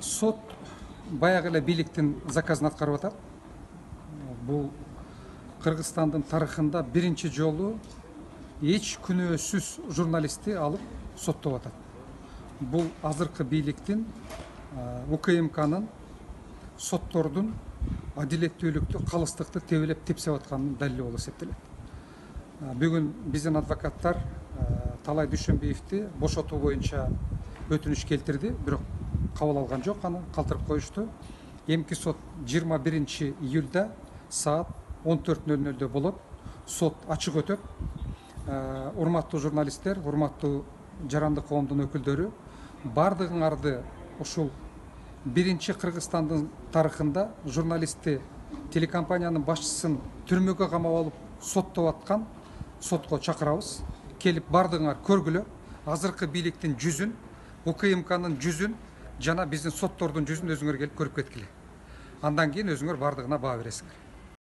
Сот баягы эле бийликтин заказын аткарып атат. Бул Кыргызстандын тарыхында биринчи жолу эч күнөөсүз журналистти алып соттоп атат. Бул азыркы бийликтин УКМКнын соттордун адилеттүүлүктү, калыстыкты тебелеп тепсеп атканынын далили болуп эсептелет. Бүгүн биздин адвокаттар Талай Дүйшөнбиевди бошотуу боюнча өтүнүч келтирди, бирок кабыл алган жок, аны калтырып коюшту. Эмки сот 21 июлда саат 14:00 болот. Сот ачык өтөт. Урматтуу журналисттер, урматтуу жарандык коомдун өкүлдөрү, бардыгыңарды ушул биринчи Кыргызстандын тарыхында журналистти, телекомпаниянын башчысын түрмөгө камап алып соттоп аткан сотко чакырабыз. Келип бардыгыңар көргүлө, азыркы бийликтин жүзүн, УКМКнын жүзүн жана биздин соттордун жүзүн өзүңөр келип көрүп кеткиле. Андан кийин өзүңөр бардыгына баа бересиңер.